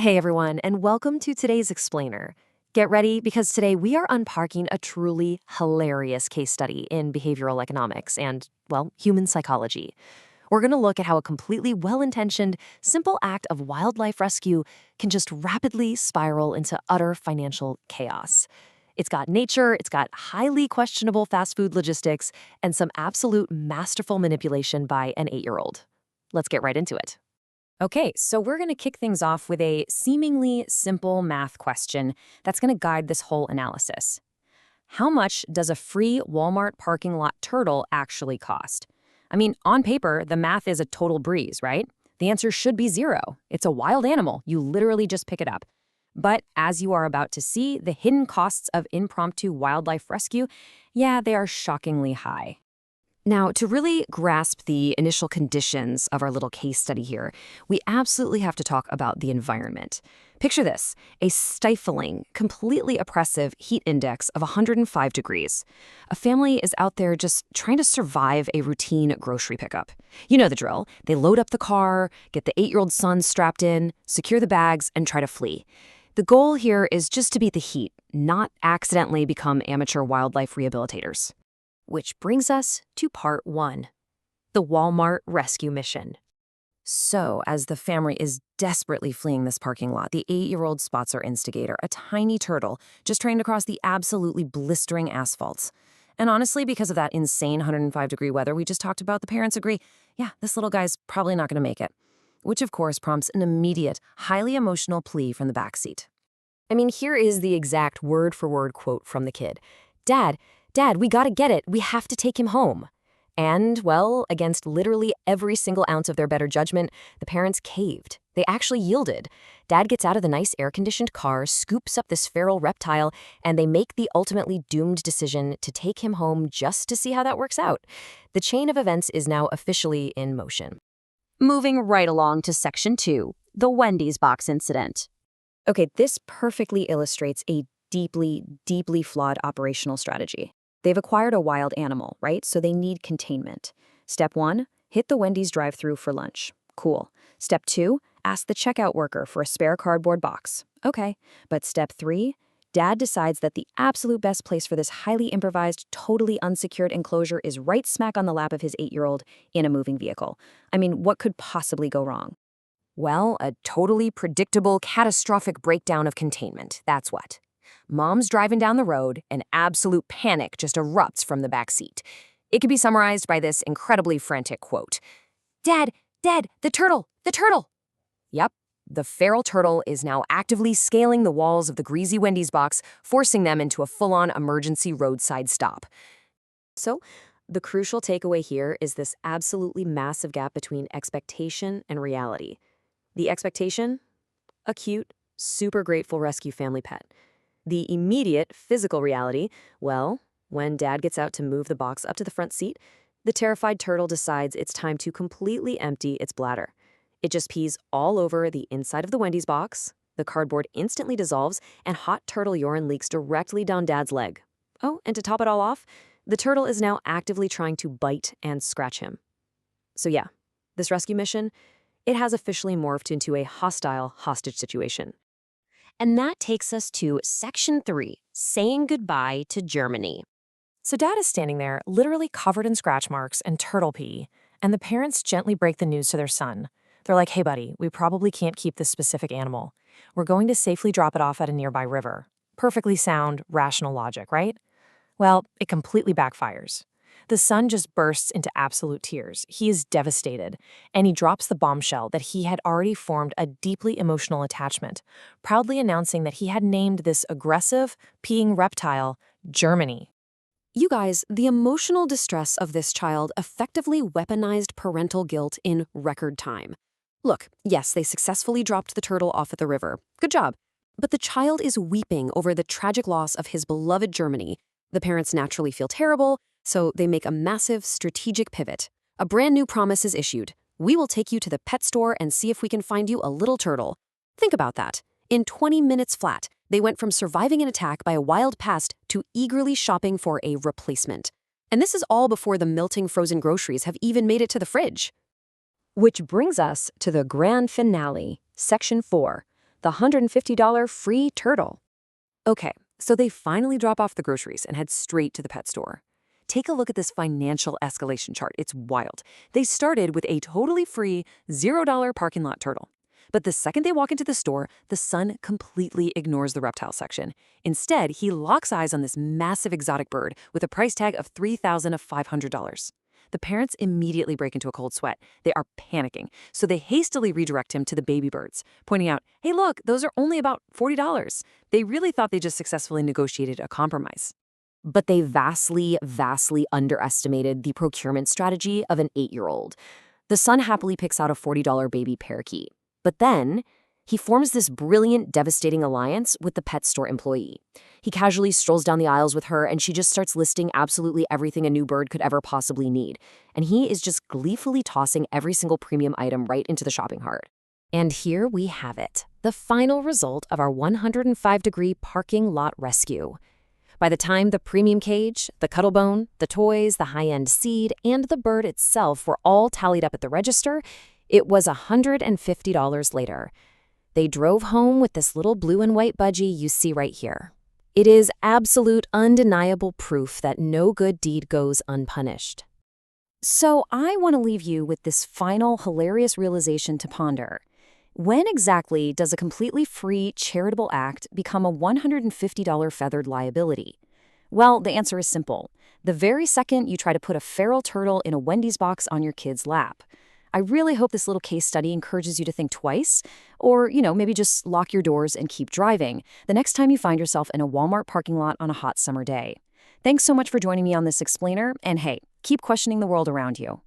Hey everyone, and welcome to today's Explainer. Get ready because today we are unparking a truly hilarious case study in behavioral economics and, well, human psychology. We're going to look at how a completely well intentioned, simple act of wildlife rescue can just rapidly spiral into utter financial chaos. It's got nature, it's got highly questionable fast food logistics, and some absolute masterful manipulation by an 8-year-old. Let's get right into it. Okay, so we're going to kick things off with a seemingly simple math question that's going to guide this whole analysis. How much does a free Walmart parking lot turtle actually cost? I mean, on paper, the math is a total breeze, right? The answer should be zero. It's a wild animal. You literally just pick it up. But as you are about to see, the hidden costs of impromptu wildlife rescue, yeah, they are shockingly high. Now, to really grasp the initial conditions of our little case study here, we absolutely have to talk about the environment. Picture this, a stifling, completely oppressive heat index of 105 degrees. A family is out there just trying to survive a routine grocery pickup. You know the drill. They load up the car, get the 8-year-old son strapped in, secure the bags, and try to flee. The goal here is just to beat the heat, not accidentally become amateur wildlife rehabilitators. Which brings us to part 1, the Walmart rescue mission. So, as the family is desperately fleeing this parking lot, the 8-year-old spots our instigator, a tiny turtle, just trying to cross the absolutely blistering asphalts. And honestly, because of that insane 105-degree weather we just talked about, the parents agree, yeah, this little guy's probably not going to make it. Which, of course, prompts an immediate, highly emotional plea from the backseat. I mean, here is the exact word-for-word quote from the kid. Dad, we gotta get it. We have to take him home. And, well, against literally every single ounce of their better judgment, the parents caved. They actually yielded. Dad gets out of the nice air-conditioned car, scoops up this feral reptile, and they make the ultimately doomed decision to take him home just to see how that works out. The chain of events is now officially in motion. Moving right along to Section 2, the Wendy's box incident. Okay, this perfectly illustrates a deeply, deeply flawed operational strategy. They've acquired a wild animal, right? So they need containment. Step 1, hit the Wendy's drive-thru for lunch. Cool. Step 2, ask the checkout worker for a spare cardboard box. Okay. But step 3, Dad decides that the absolute best place for this highly improvised, totally unsecured enclosure is right smack on the lap of his 8-year-old in a moving vehicle. I mean, what could possibly go wrong? Well, a totally predictable, catastrophic breakdown of containment. That's what. Mom's driving down the road, and absolute panic just erupts from the back seat. It can be summarized by this incredibly frantic quote. Dad, the turtle! Yep, the feral turtle is now actively scaling the walls of the greasy Wendy's box, forcing them into a full-on emergency roadside stop. So, the crucial takeaway here is this absolutely massive gap between expectation and reality. The expectation? A cute, super grateful rescue family pet. The immediate physical reality, well, when Dad gets out to move the box up to the front seat, the terrified turtle decides it's time to completely empty its bladder. It just pees all over the inside of the Wendy's box, the cardboard instantly dissolves, and hot turtle urine leaks directly down Dad's leg. Oh, and to top it all off, the turtle is now actively trying to bite and scratch him. So yeah, this rescue mission, it has officially morphed into a hostile hostage situation. And that takes us to Section 3, saying goodbye to Germany. So Dad is standing there, literally covered in scratch marks and turtle pee, and the parents gently break the news to their son. They're like, hey buddy, we probably can't keep this specific animal. We're going to safely drop it off at a nearby river. Perfectly sound, rational logic, right? Well, it completely backfires. The son just bursts into absolute tears. He is devastated, and he drops the bombshell that he had already formed a deeply emotional attachment, proudly announcing that he had named this aggressive, peeing reptile Germany. You guys, the emotional distress of this child effectively weaponized parental guilt in record time. Look, yes, they successfully dropped the turtle off at the river. Good job. But the child is weeping over the tragic loss of his beloved Germany. The parents naturally feel terrible, so they make a massive strategic pivot. A brand new promise is issued. We will take you to the pet store and see if we can find you a little turtle. Think about that. In 20 minutes flat, they went from surviving an attack by a wild pest to eagerly shopping for a replacement. And this is all before the melting frozen groceries have even made it to the fridge. Which brings us to the grand finale, Section 4, the $150 free turtle. Okay, so they finally drop off the groceries and head straight to the pet store. Take a look at this financial escalation chart. It's wild. They started with a totally free $0 parking lot turtle. But the second they walk into the store, the son completely ignores the reptile section. Instead, he locks eyes on this massive exotic bird with a price tag of $3,500. The parents immediately break into a cold sweat. They are panicking, so they hastily redirect him to the baby birds, pointing out, hey, look, those are only about $40. They really thought they just successfully negotiated a compromise. But they vastly underestimated the procurement strategy of an 8-year-old. The son happily picks out a $40 baby parakeet. But then, he forms this brilliant, devastating alliance with the pet store employee. He casually strolls down the aisles with her, and she just starts listing absolutely everything a new bird could ever possibly need. And he is just gleefully tossing every single premium item right into the shopping cart. And here we have it, the final result of our 105-degree parking lot rescue. By the time the premium cage, the Cuttlebone, the toys, the high-end seed, and the bird itself were all tallied up at the register, it was $150 later. They drove home with this little blue and white budgie you see right here. It is absolute, undeniable proof that no good deed goes unpunished. So I want to leave you with this final hilarious realization to ponder. When exactly does a completely free charitable act become a $150 feathered liability? Well, the answer is simple. The very second you try to put a feral turtle in a Wendy's box on your kid's lap. I really hope this little case study encourages you to think twice, or, maybe just lock your doors and keep driving the next time you find yourself in a Walmart parking lot on a hot summer day. Thanks so much for joining me on this explainer, and hey, keep questioning the world around you.